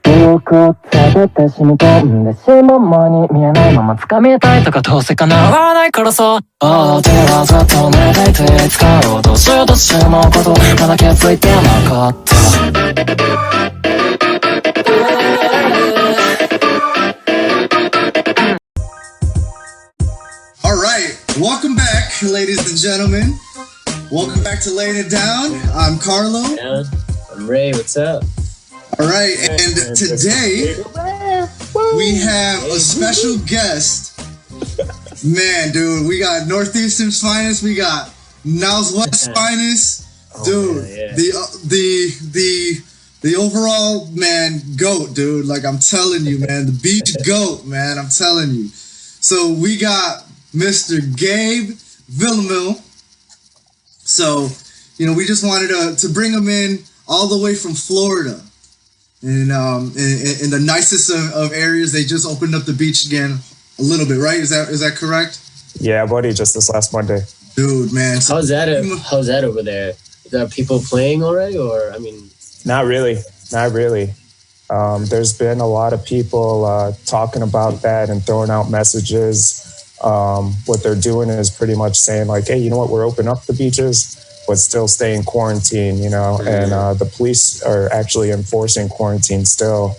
記憶を連れて染み込んでしまう前に見えないまま掴みたいとかどうせ叶わないからさ。ああ手はずっと願いていつかろうとしようとしまうことまだ気づいてなかった。Alright, welcome back, ladies and gentlemen. Welcome back to Laying It Down. I'm Carlo. Yeah, I'm Ray, what's up? Alright, and today we have a special guest. Man, dude, we got Northeastern's finest, we got Now's West's finest. Dude, the overall, man, GOAT, dude. Like, I'm telling you, man, the beach GOAT, man, I'm telling you. So we got Mr. Gabe Villamil. So, you know, we just wanted to bring him in all the way from Florida. And in the nicest of areas, they just opened up the beach again a little bit, right? Is that correct? Yeah, buddy, just this last Monday. Dude, man. So how's that over there? Is there people playing already, or I mean? Not really. There's been a lot of people talking about that and throwing out messages. What they're doing is pretty much saying like, hey, you know what? We're opening up the beaches, but still stay in quarantine, you know, and the police are actually enforcing quarantine still,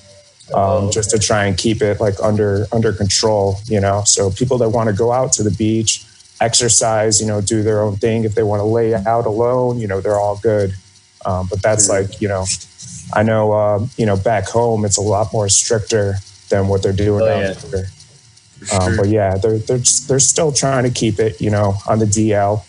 just to try and keep it like under control, you know. So people that want to go out to the beach, exercise, you know, do their own thing. If they want to lay out alone, you know, they're all good. But that's like, you know, I know, you know, back home, it's a lot more stricter than what they're doing out here. But yeah, they're still trying to keep it, you know, on the DL.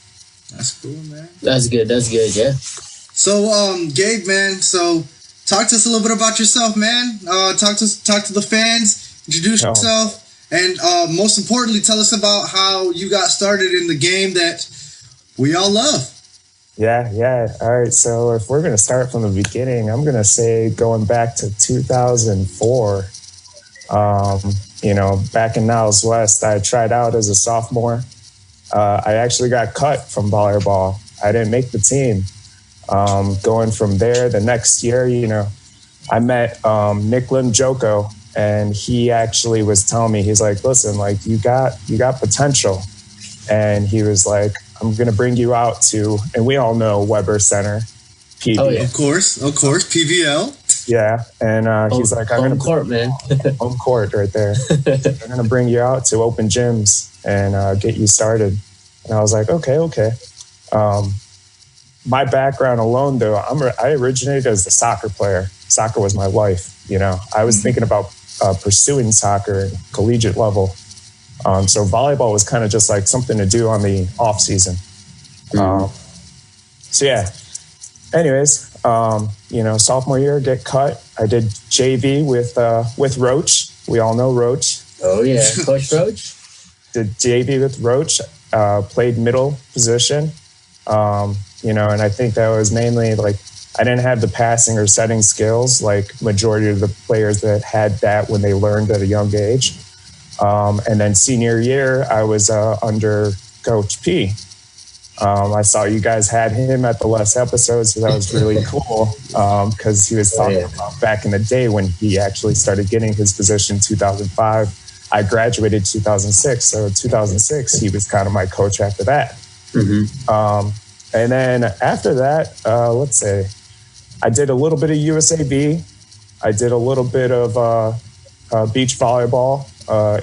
That's cool, man. That's good, yeah. So, Gabe, man, so talk to us a little bit about yourself, man. Talk to the fans, introduce yourself, and most importantly, tell us about how you got started in the game that we all love. Yeah. All right. So if we're going to start from the beginning, I'm going to say going back to 2004, you know, back in Niles West, I tried out as a sophomore. I actually got cut from volleyball. I didn't make the team. Going from there, the next year, you know, I met Nicklin Joko, and he actually was telling me, he's like, listen, like you got potential. And he was like, I'm going to bring you out to, and we all know Weber Center, PVL. Oh, yeah. Of course, PVL. Yeah, and he's like, I'm going to court, man. Home court right there. I'm going to bring you out to open gyms and get you started. And I was like, okay. My background alone, though, I originated as a soccer player. Soccer was my life, you know. I was thinking about pursuing soccer at collegiate level. So volleyball was kind of just like something to do on the off season. So yeah. Anyways, you know, sophomore year, get cut. I did JV with Roach. We all know Roach. Oh yeah, Coach Roach. Did JV with Roach. Played middle position. You know, and I think that was mainly like I didn't have the passing or setting skills like majority of the players that had that when they learned at a young age. And then senior year, I was under Coach P. I saw you guys had him at the last episode, so that was really cool because he was talking about back in the day when he actually started getting his position in 2005. I graduated 2006, so 2006, he was kind of my coach after that. And then after that, let's say, I did a little bit of USAB. I did a little bit of beach volleyball,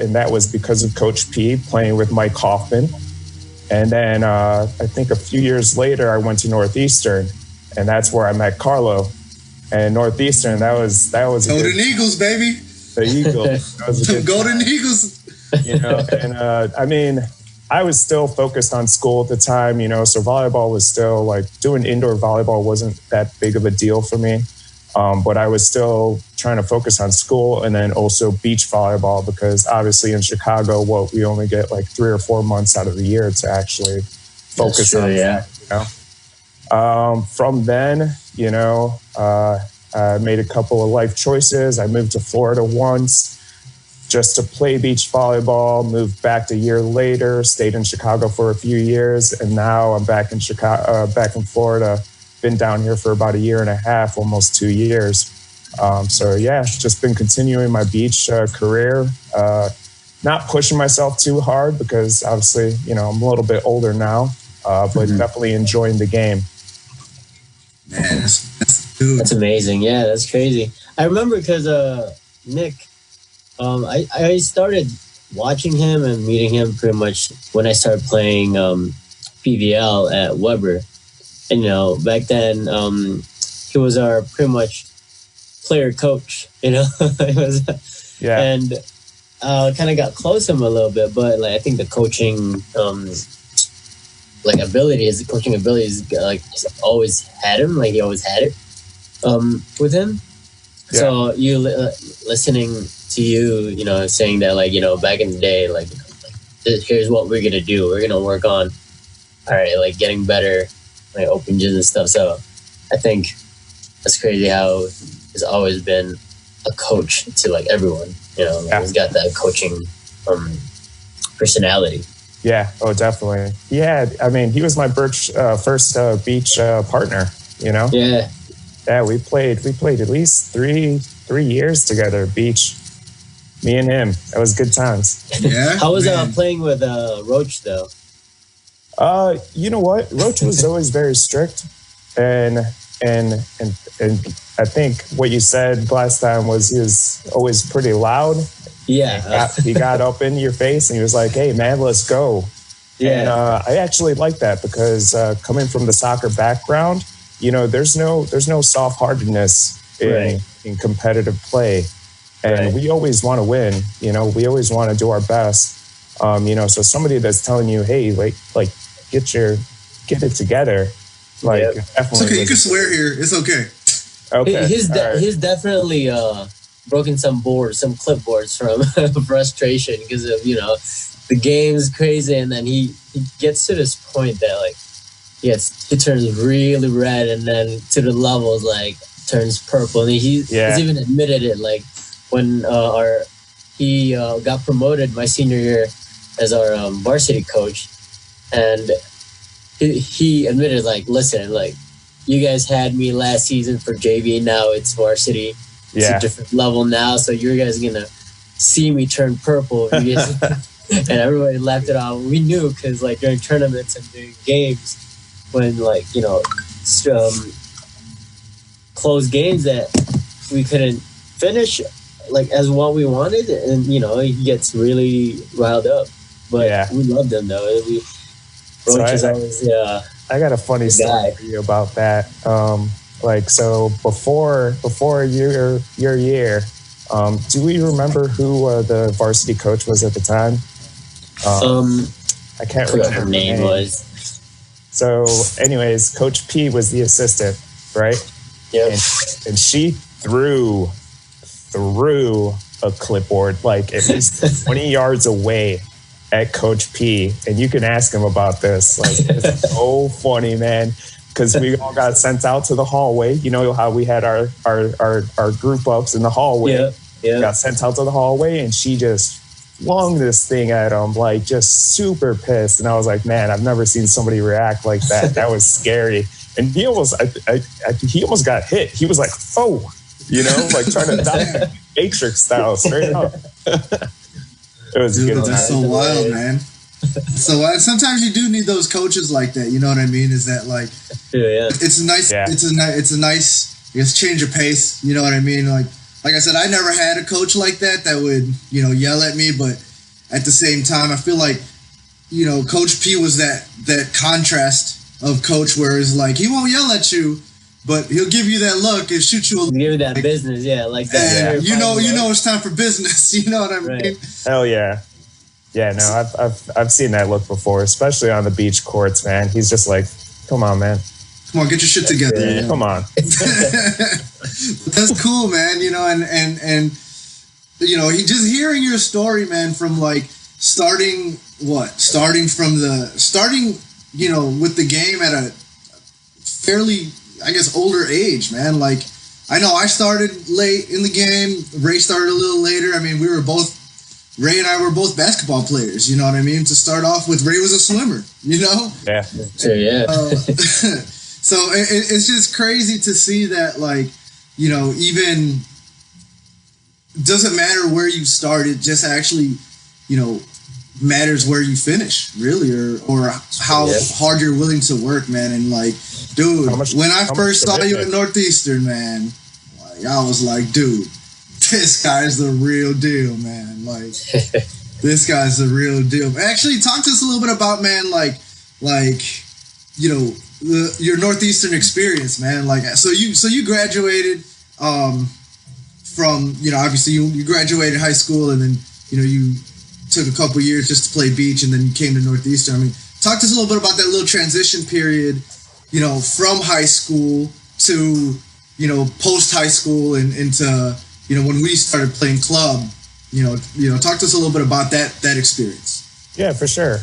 and that was because of Coach P playing with Mike Hoffman. And then I think a few years later, I went to Northeastern, and that's where I met Carlo. And Northeastern, that was Golden Eagles, baby. The Eagles. That was a good Golden Eagles. You know, and I mean, I was still focused on school at the time, you know, so volleyball was still like doing indoor volleyball wasn't that big of a deal for me. But I was still trying to focus on school and then also beach volleyball because obviously in Chicago, we only get like 3 or 4 months out of the year to actually focus on that, you know. From then, you know, I made a couple of life choices. I moved to Florida once just to play beach volleyball, moved back a year later, stayed in Chicago for a few years, and now I'm back in Florida. Been down here for about a year and a half, almost 2 years. So yeah, just been continuing my beach career. Not pushing myself too hard because obviously, I'm a little bit older now, but definitely enjoying the game. Man, that's amazing. Yeah, that's crazy. I remember because Nick, I started watching him and meeting him pretty much when I started playing PVL at Weber. And, back then, he was our pretty much player coach, it was, yeah. And kind of got close to him a little bit, but like I think the coaching coaching abilities like always had him, like he always had it with him. Yeah. So you listening to you, saying that like back in the day, like here's what we're gonna do. We're gonna work on like getting better, like open gyms and stuff. So I think that's crazy how he's always been a coach to like everyone. Yeah. He's got that coaching personality. Yeah. Oh, definitely. Yeah. I mean, he was my first beach partner. Yeah. Yeah. We played at least three years together. Beach. Me and him. That was good times. Yeah. How was playing with Roach though? You know what? Roach was always very strict, and I think what you said last time was he was always pretty loud. Yeah. He got up in your face and he was like, "Hey man, let's go." Yeah. And I actually like that because coming from the soccer background, there's no soft-heartedness in competitive play, and we always want to win. We always want to do our best. So somebody that's telling you, "Hey, like get it together," like definitely. It's okay. You can swear here. It's okay. Okay. He's definitely broken some clipboards from frustration because of the game's crazy, and then he gets to this point that like he turns really red, and then to the levels like turns purple, and he's even admitted it like when he got promoted my senior year as our varsity coach, and he admitted like, listen, like you guys had me last season for JV, now it's varsity. It's a different level now, so you guys are gonna see me turn purple. And everybody laughed it off. We knew because like during tournaments and during games, when like close games that we couldn't finish like as what we wanted, and he gets really riled up. But we loved him though. Roach is always I got a funny story for you about that. So before your year, do we remember who the varsity coach was at the time? I can't remember her name was. So, anyways, Coach P was the assistant, right? Yeah. And she threw a clipboard like at least 20 yards away at Coach P, and you can ask him about this. Like, it's so funny, man, because we all got sent out to the hallway. You know how we had our group ups in the hallway. Yeah. Got sent out to the hallway, and she just flung this thing at him, like just super pissed. And I was like, man, I've never seen somebody react like that. That was scary. And he almost got hit. He was like, oh, like trying to die Matrix style straight up. It was good. That's so wild, man. So sometimes you do need those coaches like that. You know what I mean? Is that like, it's a nice, it's a nice, I guess, change of pace. You know what I mean? Like I said, I never had a coach like that would, yell at me. But at the same time, I feel like, Coach P was that contrast of coach where it's like, he won't yell at you, but he'll give you that look and shoot you. Give you that business, like that. And you know it's time for business. You know what I mean? Hell yeah. Yeah, no, I've seen that look before, especially on the beach courts, man. He's just like, come on, man. Come on, get your shit together. Yeah, come on. That's cool, man. And he just hearing your story, man, from like starting with the game at a fairly, I guess, older age, man. Like, I know I started late in the game. Ray started a little later. I mean, Ray and I were both basketball players, you know what I mean? To start off with, Ray was a swimmer, Yeah. Yeah. So it's just crazy to see that, like, even doesn't matter where you started, just actually, matters where you finish, really, or how hard you're willing to work, man. And like, dude, when I first saw you at Northeastern, man, like, I was like, dude, this guy's the real deal, man. Like, this guy's the real deal. Actually, talk to us a little bit about, man, your Northeastern experience, man. Like, so you graduated from, obviously you graduated high school, and then you took a couple years just to play beach, and then you came to Northeastern. I mean, talk to us a little bit about that little transition period, from high school to post high school and into when we started playing club. Talk to us a little bit about that experience. Yeah, for sure.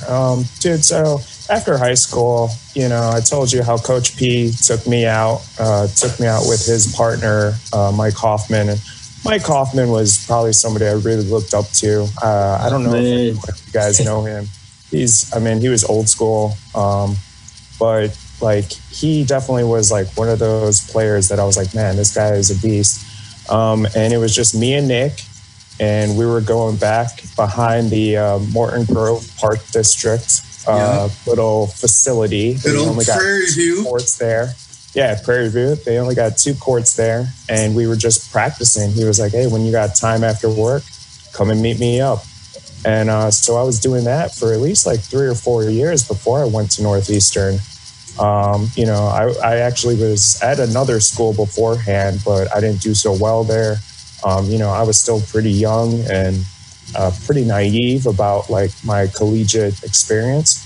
Dude, so after high school, I told you how Coach P took me out with his partner, Mike Hoffman. And Mike Hoffman was probably somebody I really looked up to. I don't know if you guys know him. He was old school. But like, he definitely was like one of those players that I was like, man, this guy is a beast. And it was just me and Nick. And we were going back behind the Morton Grove Park District little facility. Good old Prairie View. Courts there. Yeah, Prairie View. They only got 2 courts there. And we were just practicing. He was like, hey, when you got time after work, come and meet me up. And so I was doing that for at least like 3 or 4 years before I went to Northeastern. I actually was at another school beforehand, but I didn't do so well there. I was still pretty young and pretty naive about like my collegiate experience.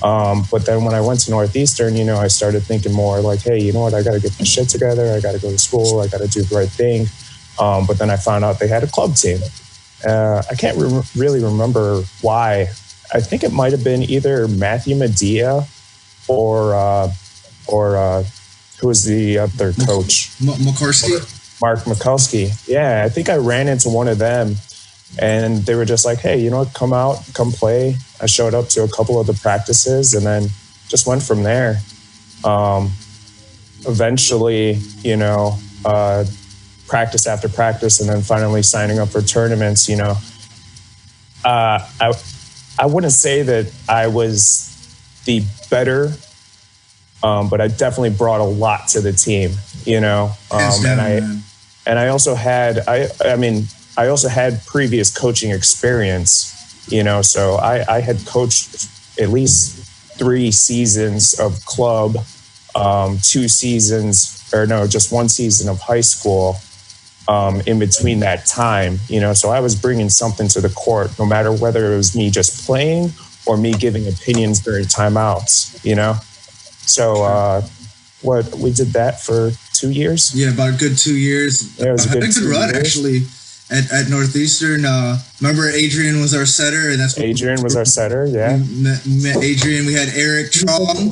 But then when I went to Northeastern, I started thinking more like, hey, you know what? I got to get my shit together. I got to go to school. I got to do the right thing. But then I found out they had a club team. I can't really remember why. I think it might have been either Matthew Medea or who was the other coach? McCarskey? Mark Mikulski. Yeah, I think I ran into one of them, and they were just like, hey, you know what, come out, come play. I showed up to a couple of the practices and then just went from there. Eventually, practice after practice, and then finally signing up for tournaments, I wouldn't say that I was the better, but I definitely brought a lot to the team, and I also had, I also had previous coaching experience, so I had coached at least 3 seasons of club, 2 seasons, or no, just 1 season of high school, in between that time, so I was bringing something to the court, no matter whether it was me just playing or me giving opinions during timeouts, So we did that for 2 years. Yeah, about a good 2 years. Yeah, it was a good run, years. Actually, at Northeastern. Remember Adrian was our setter, and that's Adrian was our setter. Yeah, we met Adrian. We had Eric Trong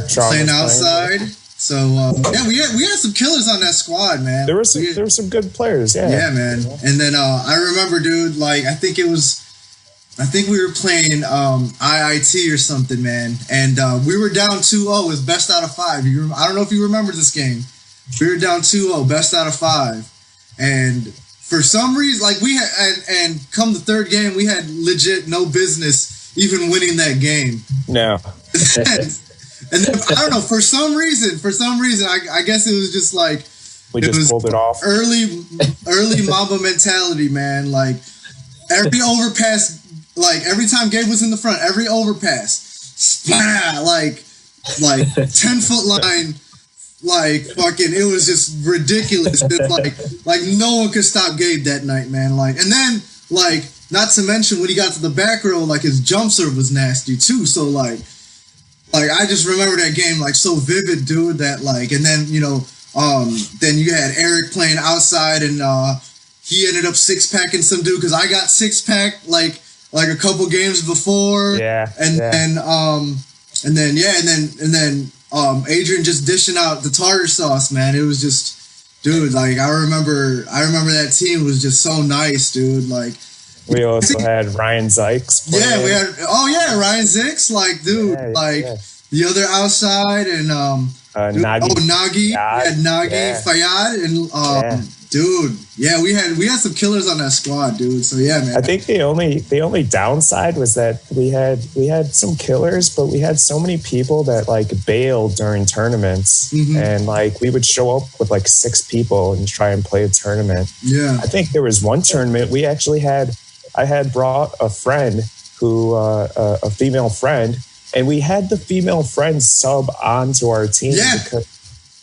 playing outside. So we had some killers on that squad, man. There were some good players. Yeah, man. And then I remember, dude, like I think we were playing IIT or something, man. And we were down 2-0. It was best out of 5. I don't know if you remember this game. We were down 2-0, best out of 5. And for some reason, like we had, and come the third game, we had legit no business even winning that game. No. And then, I don't know, for some reason, I guess it was just like, we just pulled it off. Early Mamba mentality, man. Like every overpass, like every time Gabe was in the front, every overpass, splat, like 10-foot line, like fucking, it was just ridiculous. like no one could stop Gabe that night, man. Like, and then like, not to mention when he got to the back row, like his jump serve was nasty too. So like I just remember that game like so vivid, dude. That like, and then then you had Eric playing outside, and he ended up 6-packing some dude because I got 6-pack like a couple games before. Yeah. And then Adrian just dishing out the tartar sauce, man. It was just, dude, like I remember that team was just so nice, dude. Like we also had Ryan Zykes playing. Yeah, we had Ryan Zykes, like, dude, the other outside, and Nagi. Oh, Nagi. Fayyad. Yeah, Nagi, Fayyad, and dude, yeah, we had some killers on that squad, dude. So yeah, man. I think the only downside was that we had some killers, but we had so many people that like bailed during tournaments, and like we would show up with like 6 people and try and play a tournament. Yeah, I think there was one tournament we actually I had brought a friend who a female friend, and we had the female friend sub onto our team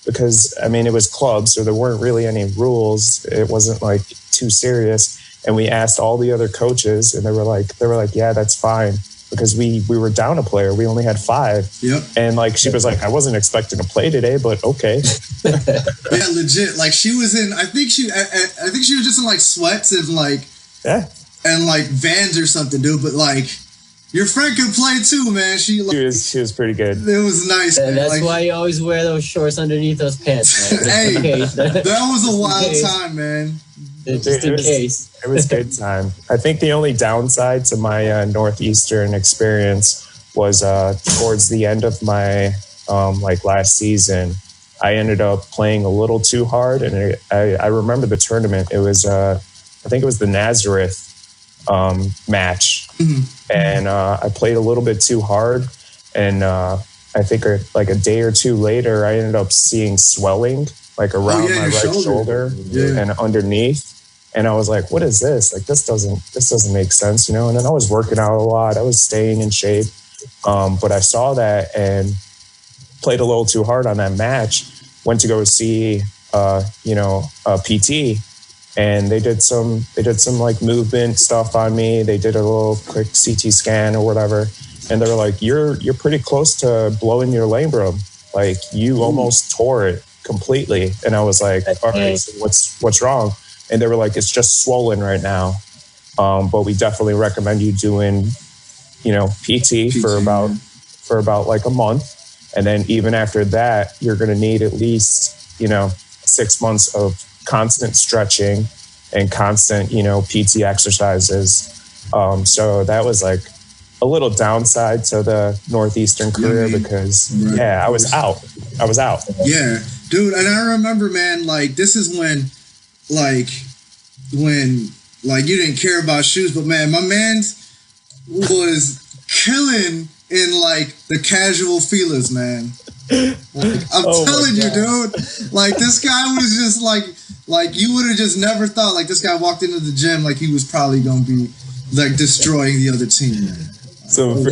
because I mean it was club, so there weren't really any rules. It wasn't like too serious, and we asked all the other coaches, and they were like, yeah, that's fine, because we were down a player. We only had 5. Yep. And like she was like, I wasn't expecting to play today, but okay. Yeah, legit. Like she was in. I think she was just in like sweats and like Vans or something, dude. But like your friend could play too, man. She was pretty good. It was nice. And man. that's why you always wear those shorts underneath those pants, man. Hey, that was a wild time, man. Just in case. It was a good time. I think the only downside to my Northeastern experience was towards the end of my like last season, I ended up playing a little too hard, and I remember the tournament. It was I think it was the Nazareth match, and I played a little bit too hard, and I think like a day or two later, I ended up seeing swelling like around my right shoulder and underneath. And I was like, what is this? Like, this doesn't make sense, you know? And then I was working out a lot. I was staying in shape. But I saw that and played a little too hard on that match. Went to go see, PT, and they did some like movement stuff on me. They did a little quick CT scan or whatever. And they were like, you're pretty close to blowing your labrum. Like you almost tore it completely. And I was like, all right, so what's wrong? And they were like, it's just swollen right now. But we definitely recommend you doing, PT for about like a month. And then even after that, you're going to need at least, 6 months of constant stretching and constant, PT exercises. So that was like a little downside to the Northeastern career because I was out. Yeah, dude. And I remember, man, like this is when you didn't care about shoes, but man, my man's was killing in like the casual feelers, man. Like, I'm telling you, dude. Like this guy was just like you would have just never thought. Like this guy walked into the gym like he was probably gonna be like destroying the other team, man. So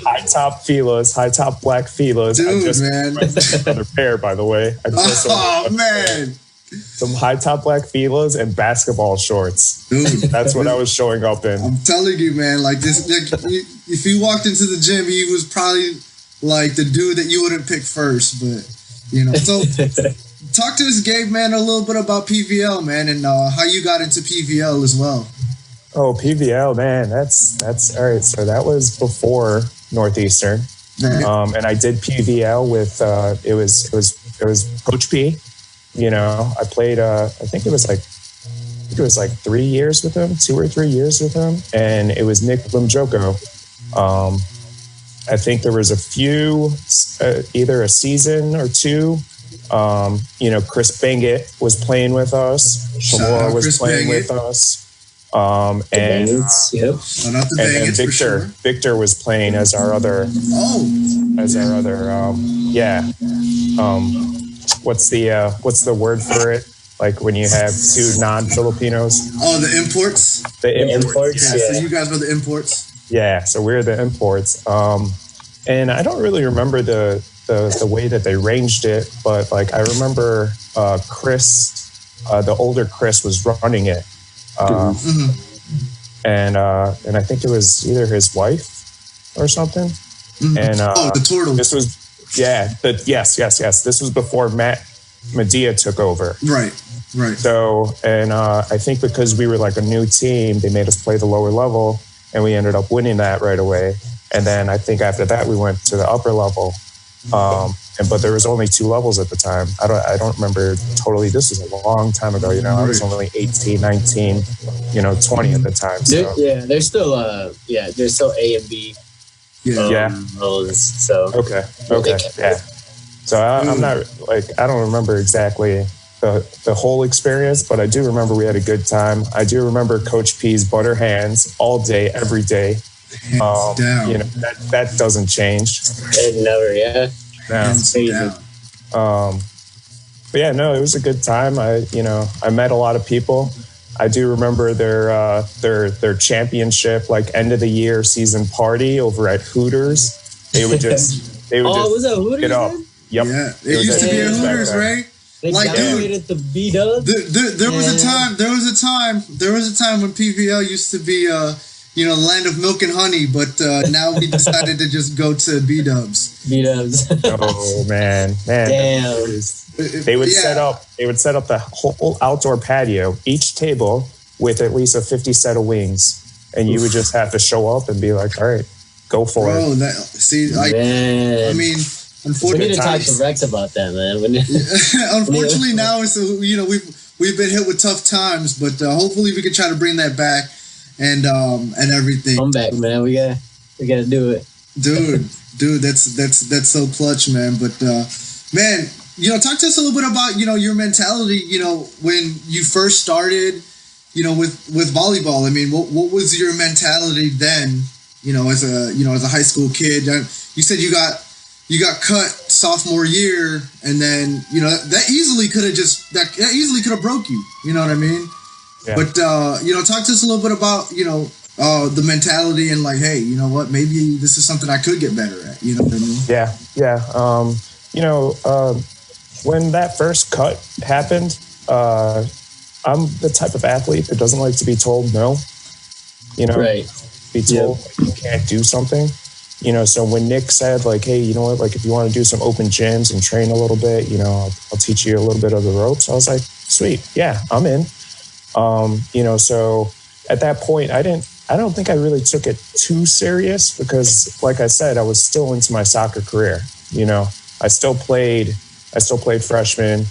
high top feelers, high top black feelers. Dude, man. Another pair, by the way. Man. Some high top black feelers and basketball shorts. Dude, that's what I was showing up in. I'm telling you, man. Like this, if he walked into the gym, he was probably like the dude that you wouldn't pick first. But so talk to us, Gabe, man, a little bit about PVL, man, and how you got into PVL as well. Oh, PVL, man, that's all right. So that was before Northeastern, and I did PVL with it was Coach P. I played. I think it was like 3 years with him, 2 or 3 years with him, and it was Nick Limjoko. I think there was a few, either a season or two. Chris Bangett was playing with us. Shamora was playing with us. And then Victor was playing as our other. What's the word for it? Like when you have 2 non-Filipinos? Oh, the imports. The imports. Yeah. So you guys were the imports. Yeah, so we're the imports. And I don't really remember the way that they ranged it, but like I remember Chris, the older Chris was running it. And I think it was either his wife or something. And the turtle. This was yes. This was before Matt Medea took over. Right. So, and I think because we were like a new team, they made us play the lower level, and we ended up winning that right away. And then I think after that we went to the upper level. But there was only 2 levels at the time. I don't remember totally. This was a long time ago. I was only 18, 19, 20 at the time. So. There's still A and B. Roles, so okay. So I'm not like, I don't remember exactly the whole experience, but I do remember we had a good time. I do remember Coach P's butter hands all day, every day. Hands down. You know, that doesn't change. It never, yeah. Hands down. But yeah, no, it was a good time. I met a lot of people. I do remember their championship, like end of the year season party over at Hooters. They would just was that Hooters? get up. Then? Yep. Yeah, it used to be at Hooters, right? They like, dominated the B-Dubs. There was a time when PVL used to be the land of milk and honey, but now we decided to just go to B-Dubs. B-Dubs. Oh man. Damn. They would set up the whole outdoor patio, each table with at least a 50 set of wings, and you would just have to show up and be like, all right, go for it. Man. I mean, unfortunately, we need to talk to Rex about that, man. Unfortunately, now it's we've been hit with tough times, but hopefully we can try to bring that back and everything. Come back, man. We gotta do it, dude. That's so clutch, man. But man, talk to us a little bit about your mentality. When you first started, with volleyball. I mean, what was your mentality then? As a high school kid. You said you got cut sophomore year, and then that easily could have broke you. You know what I mean? Yeah. But talk to us a little bit about the mentality and like, hey, you know what? Maybe this is something I could get better at. You know what I mean? Yeah. When that first cut happened, I'm the type of athlete that doesn't like to be told no. Right. Be told you can't do something. So when Nick said like, hey, you know what, like if you want to do some open gyms and train a little bit, I'll teach you a little bit of the ropes. I was like, sweet. Yeah, I'm in. So at that point, I don't think I really took it too serious because like I said, I was still into my soccer career. I still played freshman,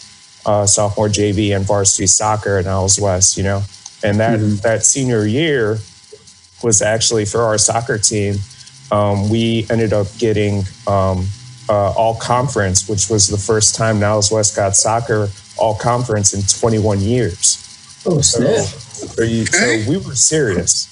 sophomore JV and varsity soccer at Niles West, and that senior year was actually for our soccer team. We ended up getting all conference, which was the first time Niles West got soccer all conference in 21 years. Oh, snap. So we were serious,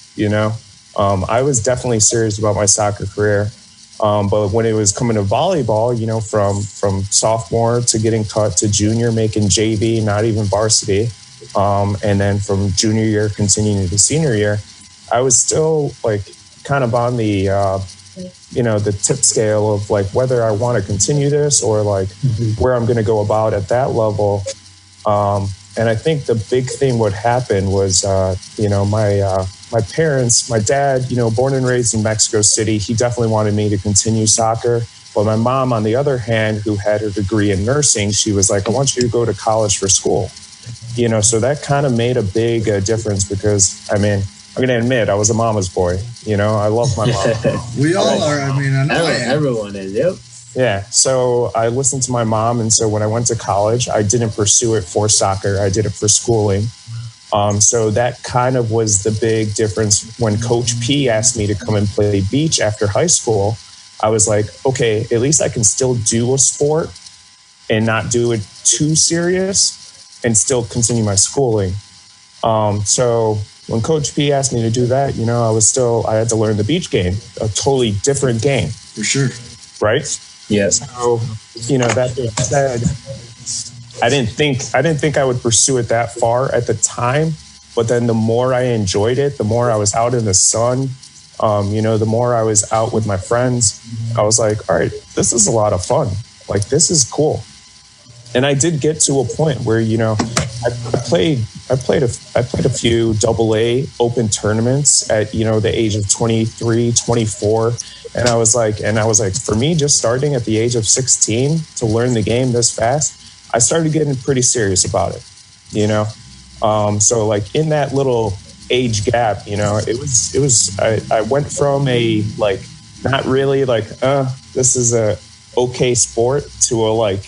I was definitely serious about my soccer career. But when it was coming to volleyball, from sophomore to getting cut to junior, making JV, not even varsity. And then from junior year, continuing to senior year, I was still like kind of on the, the tip scale of like whether I want to continue this or like where I'm going to go about at that level. And I think the big thing what happened was, my parents, my dad, born and raised in Mexico City, he definitely wanted me to continue soccer. But my mom, on the other hand, who had her degree in nursing, she was like, I want you to go to college for school. So that kind of made a big difference because, I'm going to admit, I was a mama's boy. I love my mom. We all are. I know everyone is. Yep. Yeah. So I listened to my mom. And so when I went to college, I didn't pursue it for soccer. I did it for schooling. So that kind of was the big difference when Coach P asked me to come and play beach after high school. I was like, okay, at least I can still do a sport and not do it too serious and still continue my schooling. So when Coach P asked me to do that, I had to learn the beach game, a totally different game. For sure. Right? Yes. So, that being said, I didn't think I would pursue it that far at the time, but then the more I enjoyed it, the more I was out in the sun, the more I was out with my friends, I was like, all right, this is a lot of fun. Like, this is cool. And I did get to a point where, I played a few AA open tournaments at, the age of 23, 24. And I was like, for me, just starting at the age of 16 to learn the game this fast, I started getting pretty serious about it, So like in that little age gap, it was, I went from a like, not really like, this is a okay sport to a like,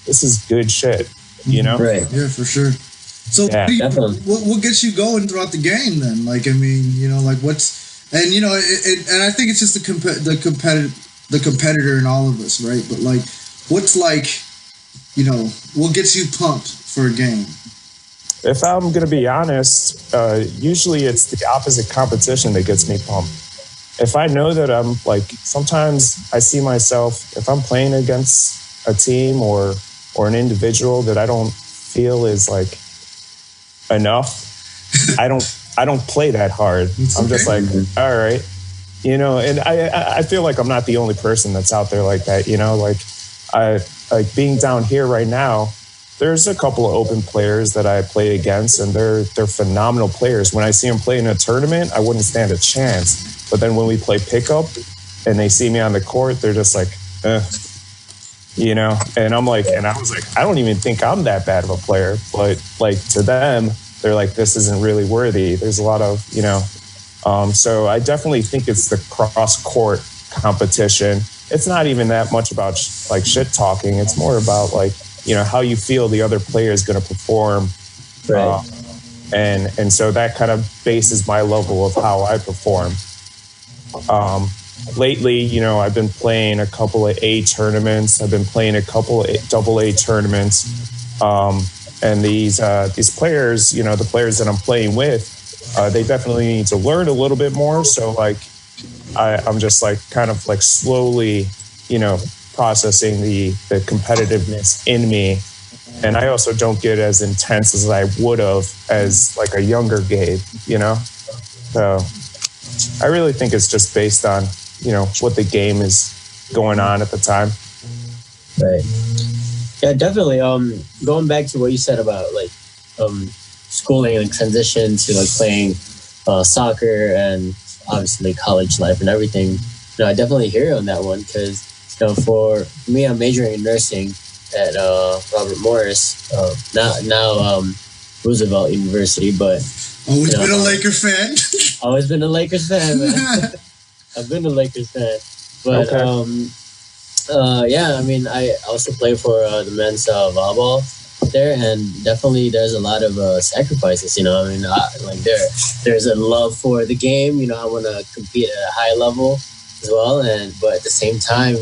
this is good shit, Right. Yeah, for sure. So what gets you going throughout the game then? Like, like what's, and and I think it's just the competitor in all of us, right? But like, what's like, what gets you pumped for a game? If I'm going to be honest, usually it's the opposite competition that gets me pumped. If I know that I'm like, sometimes I see myself, if I'm playing against a team or an individual that I don't feel is like enough, I don't play that hard. I'm just like, all right, and I feel like I'm not the only person that's out there like that, like I like being down here right now. There's a couple of open players that I play against, and they're phenomenal players. When I see them play in a tournament, I wouldn't stand a chance. But then when we play pickup and they see me on the court, they're just like, and I'm like, and I was like, I don't even think I'm that bad of a player. But like to them, they're like, this isn't really worthy. There's a lot of, so I definitely think it's the cross court competition. It's not even that much about like shit talking. It's more about like, how you feel the other player is going to perform. Right. And so that kind of bases my level of how I perform. Lately, I've been playing a couple of A tournaments. I've been playing a couple of AA tournaments. And these players, the players that I'm playing with, they definitely need to learn a little bit more. So like, I'm just like kind of like slowly, processing the competitiveness in me. And I also don't get as intense as I would have as like a younger Gabe, So I really think it's just based on, what the game is going on at the time. Right. Yeah, definitely. Going back to what you said about like schooling and transition to like playing soccer and obviously college life and everything. I definitely hear you on that one because for me, I'm majoring in nursing at Robert Morris, now Roosevelt University, but always been a Laker fan. Always been a Lakers fan, man. I've been a Lakers fan, but okay. yeah, I mean, I also play for the men's volleyball there, and definitely there's a lot of sacrifices. I mean, like there's a love for the game. I want to compete at a high level as well, but at the same time,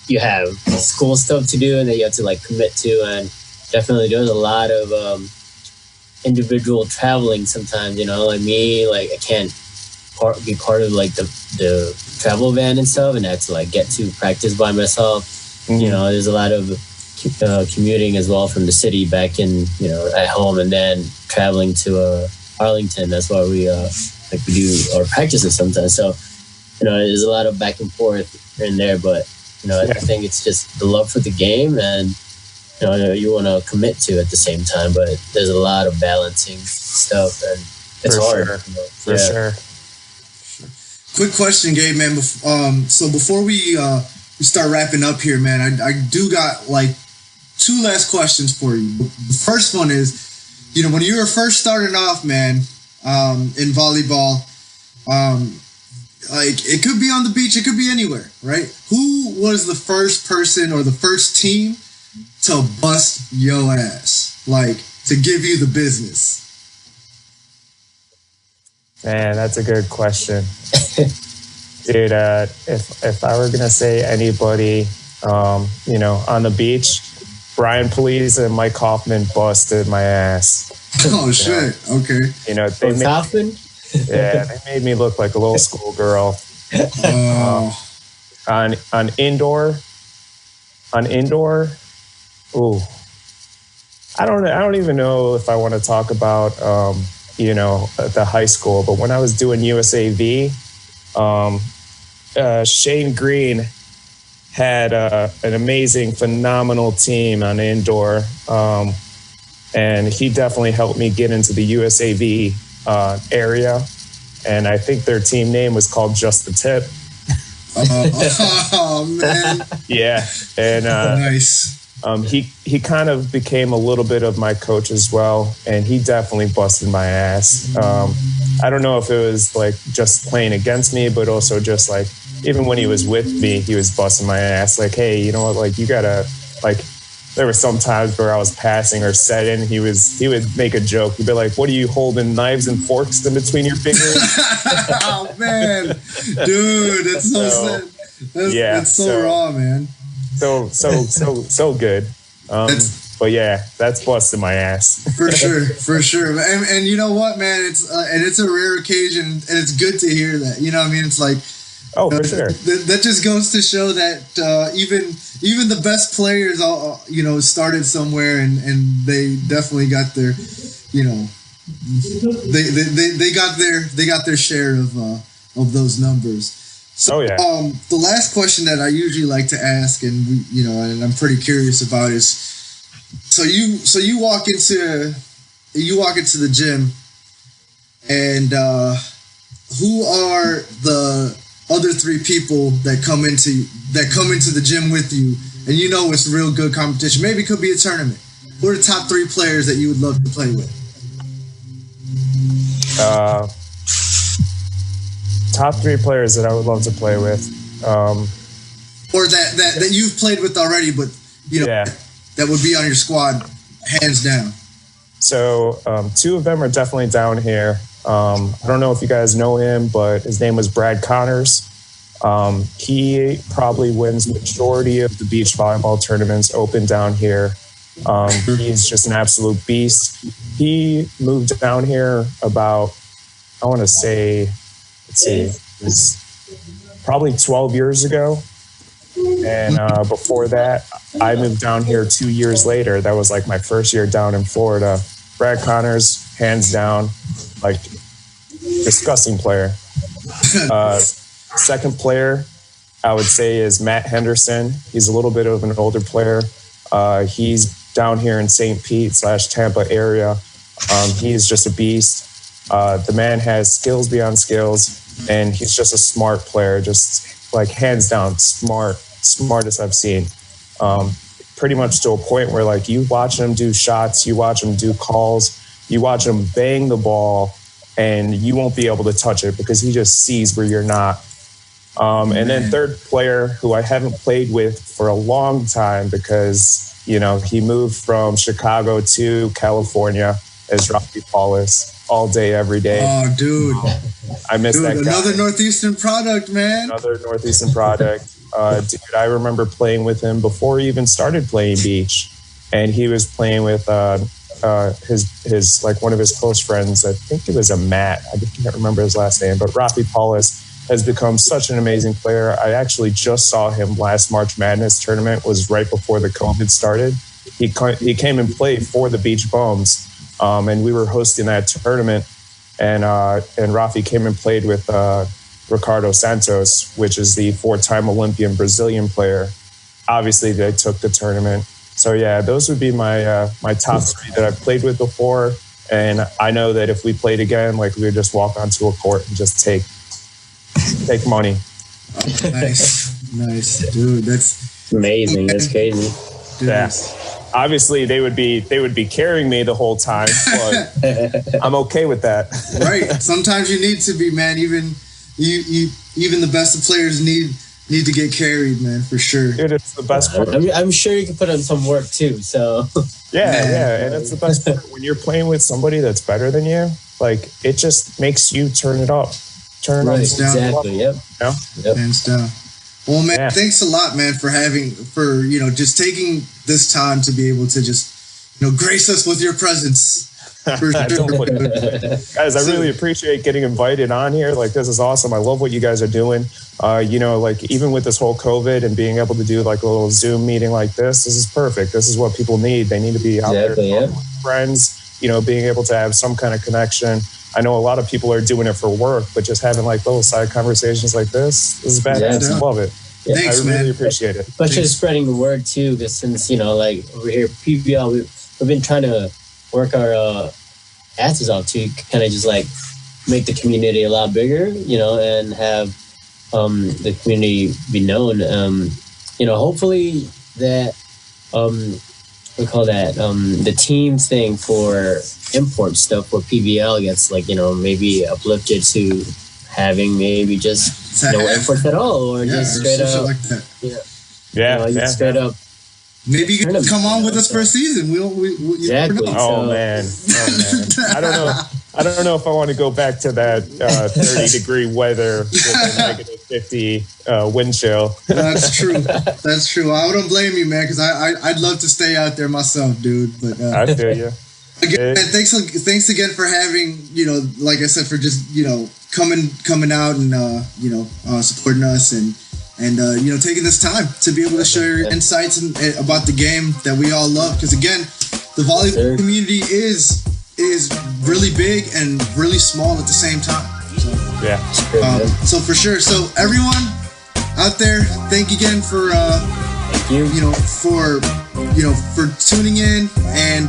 you have school stuff to do and that you have to like commit to, and definitely there's a lot of individual traveling sometimes. Like me, like I can't be part of like the travel van and stuff, and I have to like get to practice by myself. Mm-hmm. There's a lot of commuting as well from the city back in at home, and then traveling to Arlington. That's why we do our practices sometimes. So there's a lot of back and forth here and there, but I think it's just the love for the game, and you want to commit to at the same time. But there's a lot of balancing stuff, and it's hard. For sure. Quick question, Gabe, man. So before we start wrapping up here, man, I do got like two last questions for you. The first one is, when you were first starting off, man, in volleyball, like it could be on the beach, it could be anywhere, right? Who was the first person or the first team to bust your ass, like to give you the business? Man, that's a good question. Dude, if I were going to say anybody, on the beach, Brian Police and Mike Hoffman busted my ass. Oh, shit. Okay. They Hoffman? Yeah, they made me look like a little schoolgirl. On indoor. Ooh, I don't even know if I want to talk about the high school, but when I was doing USAV, Shane Green had an amazing, phenomenal team on indoor, and he definitely helped me get into the USAV area, and I think their team name was called Just the Tip. Oh man! Yeah, and nice. He kind of became a little bit of my coach as well, and he definitely busted my ass. I don't know if it was like just playing against me, but also just like even when he was with me, he was busting my ass. Like, hey, you know what? Like, you gotta like. There were some times where I was passing or setting. He would make a joke. He'd be like, "What are you holding knives and forks in between your fingers?" Oh man, dude, that's so sad. That's so raw, man. so good. But yeah, that's busting my ass. For sure. And you know what, man? It's a rare occasion, and it's good to hear that. You know what I mean? It's like, for sure. That just goes to show that even the best players, all started somewhere, and they definitely got their, they got their share of those numbers. So, the last question that I usually like to ask, and and I'm pretty curious about is, so you walk into the gym, and who are the other three people that come into the gym with you, and it's real good competition? Maybe it could be a tournament. Who are the top three players that you would love to play with? Top three players that I would love to play with, or that you've played with already, but that would be on your squad, hands down. So two of them are definitely down here. I don't know if you guys know him, but his name was Brad Connors. He probably wins the majority of the beach volleyball tournaments open down here. He's just an absolute beast. He moved down here about, I want to say, it was probably 12 years ago. And before that, I moved down here 2 years later. That was like my first year down in Florida. Brad Connors, hands down, like disgusting player. Second player, I would say, is Matt Henderson. He's a little bit of an older player. He's down here in St. Pete / Tampa area. He's just a beast. The man has skills beyond skills, and he's just a smart player, just like hands down smartest I've seen. Pretty much to a point where like you watch him do shots, you watch him do calls, you watch him bang the ball, and you won't be able to touch it because he just sees where you're not. And then third player, who I haven't played with for a long time because, he moved from Chicago to California, is Rafi Paulus, all day, every day. Oh, dude. I miss that guy. Another Northeastern product, man. Another Northeastern product. Dude, I remember playing with him before he even started playing beach. And he was playing with his like one of his close friends. I think it was a Matt. I can't remember his last name, but Rafi Paulus has become such an amazing player. I actually just saw him last March Madness tournament, was right before the COVID started. He came and played for the Beach Bums, and we were hosting that tournament. And Rafi came and played with Ricardo Santos, which is the 4-time Olympian Brazilian player. Obviously, they took the tournament. So yeah, those would be my my top three that I've played with before. And I know that if we played again, like we would just walk onto a court and just take money. Oh, nice, dude. That's amazing. That's crazy. Dude. Yeah. Obviously, they would be carrying me the whole time, but I'm okay with that. Right. Sometimes you need to be, man. Even the best of players need to get carried, man, for sure. Dude, it's the best part. I'm sure you can put in some work too. So yeah, and it's the best part when you're playing with somebody that's better than you. Like it just makes you turn it up. Exactly. Yep. Yep. Hands down. Well, man, thanks a lot, man, for just taking this time to be able to just, grace us with your presence. For sure. Guys, I really appreciate getting invited on here. Like, this is awesome. I love what you guys are doing. Like even with this whole COVID and being able to do like a little Zoom meeting like this is perfect. This is what people need. They need to be out there with friends, being able to have some kind of connection. I know a lot of people are doing it for work, but just having like little side conversations like this is badass. I love it. Yeah. Thanks, I really appreciate it. Especially spreading the word too, because since, like over here, PBL, we've been trying to work our asses off to kind of just like make the community a lot bigger, and have the community be known. Hopefully that we call that the teams thing for import stuff for PBL gets like maybe uplifted to having maybe just no imports at all, or just straight up like that. Straight up. Maybe you can come on with us for a season. We exactly. Oh man. I don't know if I want to go back to that 30-degree weather with the negative 50 wind chill. That's true. That's true. I wouldn't blame you, man, because I'd love to stay out there myself, dude. But I feel you. Again, thanks again for having, like I said, for just coming out and supporting us and taking this time to be able to share your insights about the game that we all love. Because again, the volleyball community is really big and really small at the same time. So, yeah. So for sure. So everyone out there, thank you again for for tuning in, and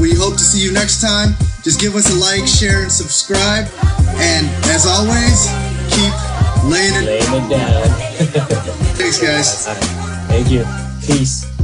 we hope to see you next time. Just give us a like, share, and subscribe. And as always, keep laying it down. Thanks, guys. Thank you. Peace.